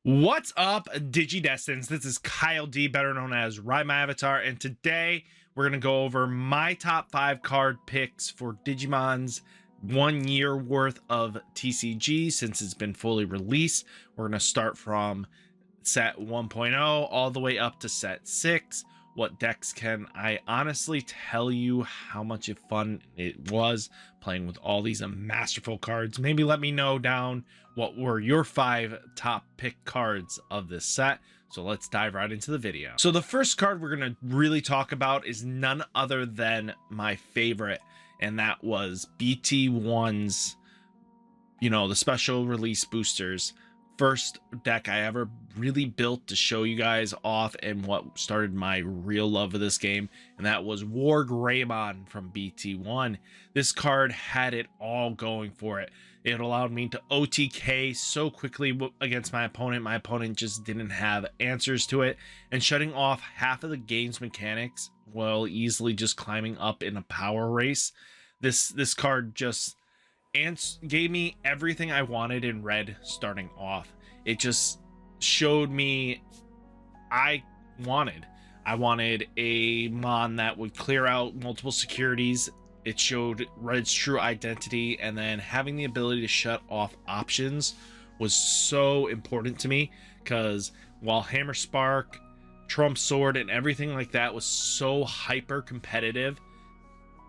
What's up, Digidestins? This is Kyle D, better known as Ridemyavatar, and today we're going to go over my top 5 card picks for Digimon's 1 year worth of TCG since it's been fully released. We're going to start from set 1.0 all the way up to set 6. What decks can I honestly tell you how much of fun it was playing with all these masterful cards? Maybe let me know down what were your 5 top pick cards of this set. So let's dive right into the video. So the first card we're going to really talk about is none other than my favorite, and that was BT1's, the special release boosters. First deck I ever really built to show you guys off and what started my real love of this game, and that was Wargreymon from BT1. This card had it all going for it. It allowed me to OTK so quickly against my opponent. My opponent just didn't have answers to it, and shutting off half of the game's mechanics while easily just climbing up in a power race. This card just gave me everything I wanted in red starting off. It just showed me I wanted a mon that would clear out multiple securities. It showed red's true identity, and then having the ability to shut off options was so important to me, because while Hammer Spark, Trump Sword, and everything like that was so hyper competitive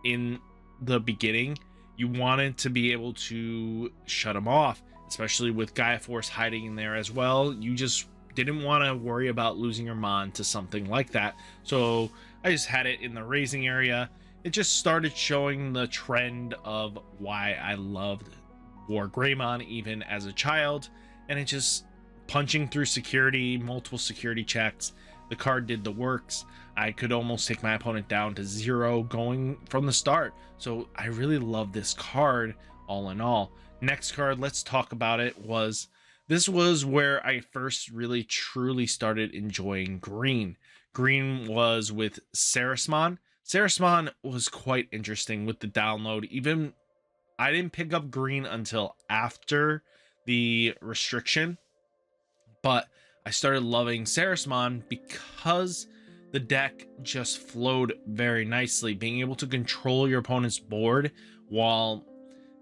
in the beginning, you wanted to be able to shut them off, especially with Gaia Force hiding in there as well. You just didn't want to worry about losing your mon to something like that. So I just had it in the raising area. It just started showing the trend of why I loved Wargreymon even as a child, and it just punching through security, multiple security checks. The card did the works. I could almost take my opponent down to 0 going from the start. So I really love this card all in all. Next card, let's talk about it, this was where I first really truly started enjoying green. Green was with Shoutmon. Shoutmon was quite interesting with the download. Even I didn't pick up green until after the restriction, but I started loving Shoutmon because the deck just flowed very nicely, being able to control your opponent's board while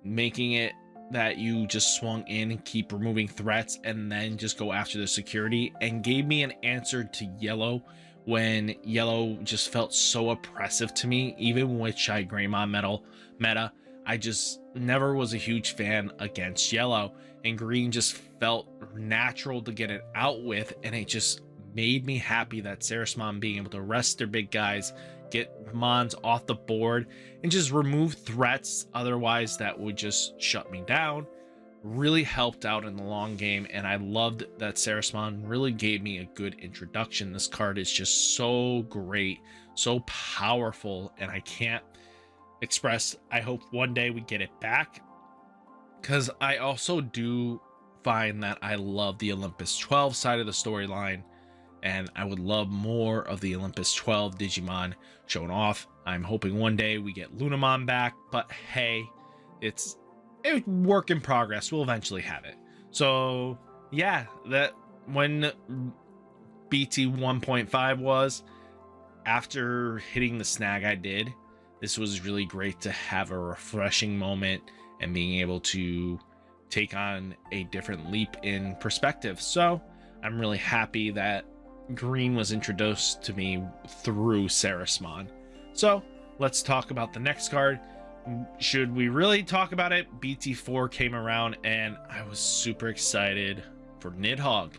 making it that you just swung in and keep removing threats and then just go after the security, and gave me an answer to yellow when yellow just felt so oppressive to me. Even with Wargreymon meta, I just never was a huge fan against yellow, and green just felt natural to get it out with, and it just made me happy that Shoutmon being able to rest their big guys, get mons off the board, and just remove threats otherwise that would just shut me down really helped out in the long game. And I loved that Shoutmon really gave me a good introduction. This card is just so great, so powerful, and I can't express, I hope one day we get it back, because I also do find that I love the Olympus 12 side of the storyline, and I would love more of the Olympus 12 Digimon shown off. I'm hoping one day we get Lunamon back, but hey, it's a work in progress. We'll eventually have it. So yeah, that when BT 1.5 was, after hitting the snag I did, this was really great to have a refreshing moment and being able to take on a different leap in perspective. So I'm really happy that green was introduced to me through Shoutmon. So let's talk about the next card. Should we really talk about it? BT4 came around and I was super excited for Nidhogg.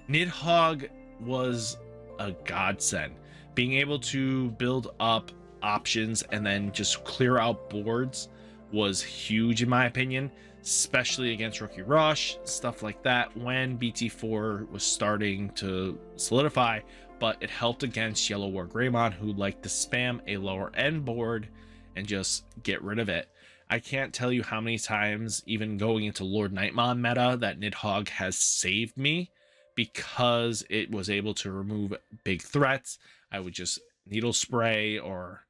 Nidhogg was a godsend. Being able to build up options and then just clear out boards was huge in my opinion, especially against Rookie Rush, stuff like that, when BT4 was starting to solidify. But it helped against Yellow Wargreymon, who liked to spam a lower end board and just get rid of it. I can't tell you how many times, even going into Lord Nightmon meta, that Nidhogg has saved me because it was able to remove big threats. I would just needle spray or,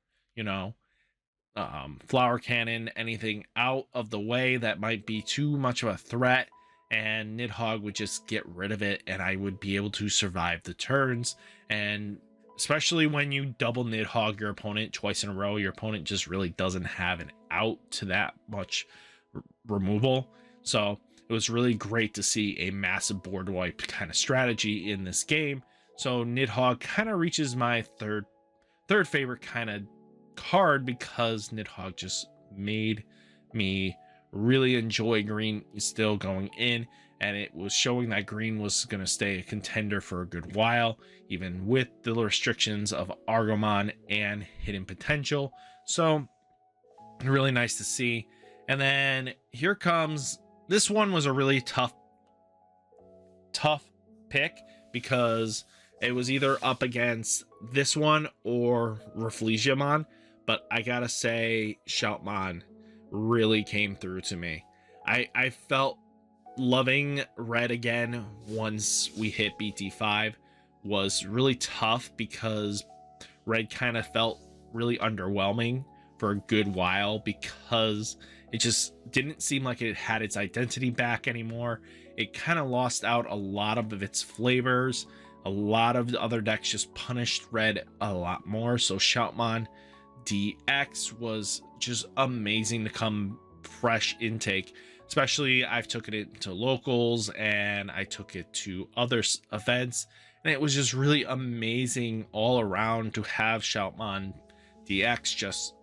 flower cannon, anything out of the way that might be too much of a threat, and Nidhogg would just get rid of it, and I would be able to survive the turns. And especially when you double Nidhogg your opponent twice in a row, your opponent just really doesn't have an out to that much removal. So it was really great to see a massive board wipe kind of strategy in this game. So Nidhogg kind of reaches my third favorite kind of card, because Nidhogg just made me really enjoy green still going in, and it was showing that green was going to stay a contender for a good while, even with the restrictions of Wargreymon and hidden potential. So really nice to see. And then here comes, this one was a really tough pick, because it was either up against this one or Ridemyavatar, but I gotta say Shoutmon really came through to me. I felt loving red again once we hit BT5 was really tough, because red kind of felt really underwhelming for a good while, because it just didn't seem like it had its identity back anymore. It kind of lost out a lot of its flavors. A lot of the other decks just punished red a lot more. So Shoutmon DX was just amazing to come fresh intake. Especially I've took it into locals and I took it to other events. And it was just really amazing all around to have Shoutmon DX just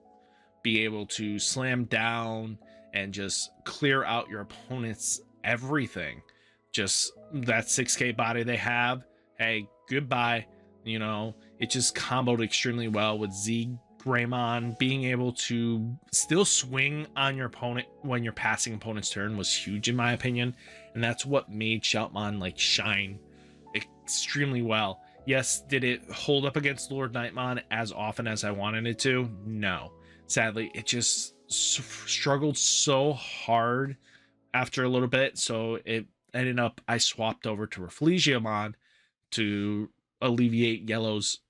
be able to slam down and just clear out your opponent's everything. Just that 6k body they have, hey, goodbye. You know, it just comboed extremely well with Wargreymon. Being able to still swing on your opponent when you're passing opponent's turn was huge in my opinion, and that's what made Shoutmon like shine extremely well. Yes, did it hold up against Lord Nightmon as often as I wanted it to? No. Sadly, it just struggled so hard after a little bit, so it ended up I swapped over to Ridemyavatar to alleviate yellow's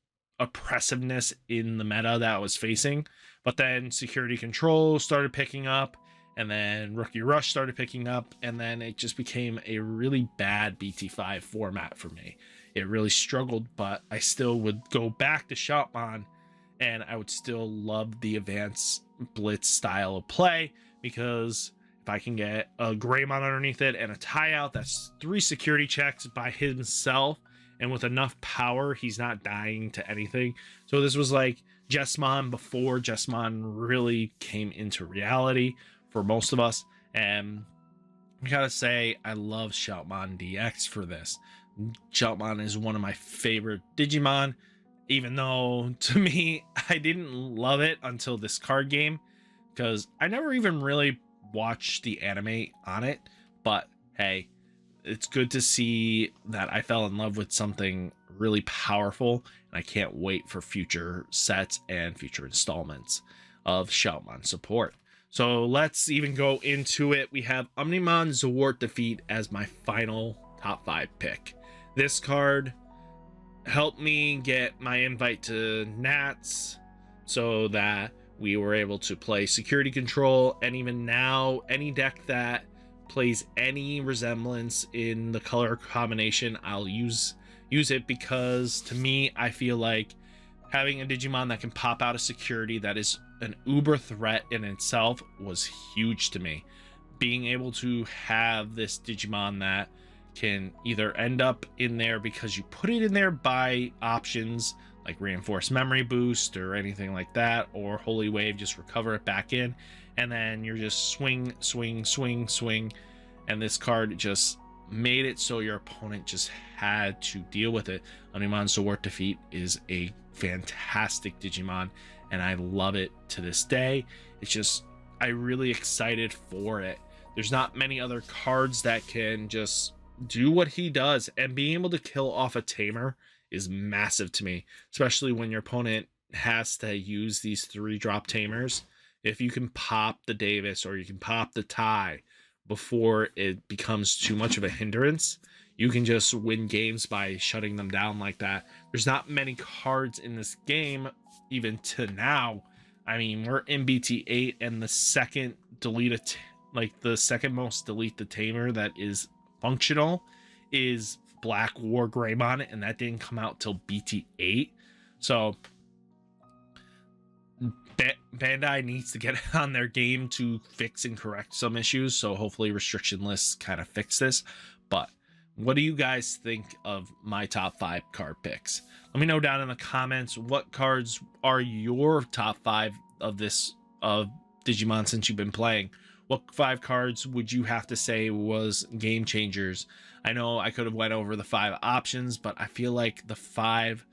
oppressiveness in the meta that I was facing. But then security control started picking up, and then rookie rush started picking up, and then it just became a really bad BT5 format for me. It really struggled, but I still would go back to Shoutmon, and I would still love the advanced blitz style of play, because if I can get a Greymon underneath it and a tie out, that's 3 security checks by himself, and with enough power, he's not dying to anything. So this was like Jesmon before Jesmon really came into reality for most of us. And I gotta say, I love Shoutmon DX for this. Shoutmon is one of my favorite Digimon, even though to me, I didn't love it until this card game, because I never even really watched the anime on it. But hey, it's good to see that I fell in love with something really powerful, and I can't wait for future sets and future installments of Shoutmon support. So let's even go into it. We have Omnimon Zwart defeat as my final top 5 pick. This card helped me get my invite to Nats so that we were able to play security control, and even now any deck that plays any resemblance in the color combination, I'll use it, because to me, I feel like having a Digimon that can pop out of security that is an uber threat in itself was huge to me. Being able to have this Digimon that can either end up in there because you put it in there by options like reinforced memory boost or anything like that, or Holy Wave, just recover it back in, and then you're just swing, and this card just made it so your opponent just had to deal with it. Omnimon Zwart defeat is a fantastic Digimon, and I love it to this day. It's just, I'm really excited for it. There's not many other cards that can just do what he does, and being able to kill off a tamer is massive to me, especially when your opponent has to use these 3-drop tamers. If you can pop the Davis or you can pop the tie before it becomes too much of a hindrance, you can just win games by shutting them down like that. There's not many cards in this game, even to now. I mean, we're in BT8, and the second delete the second most delete the tamer that is functional is Black Wargreymon, and that didn't come out till BT8. So Bandai needs to get on their game to fix and correct some issues. So hopefully restriction lists kind of fix this. But what do you guys think of my top 5 card picks? Let me know down in the comments what cards are your top 5 of Digimon since you've been playing. What 5 cards would you have to say was game changers? I know I could have went over the 5 options, but I feel like the 5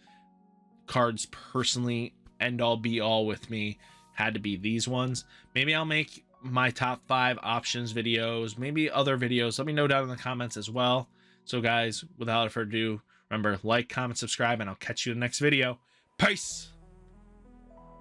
cards personally end all be all with me had to be these ones. Maybe I'll make my top 5 options videos, maybe other videos. Let me know down in the comments as well. So guys, without further ado, remember, like, comment, subscribe, and I'll catch you in the next video. Peace.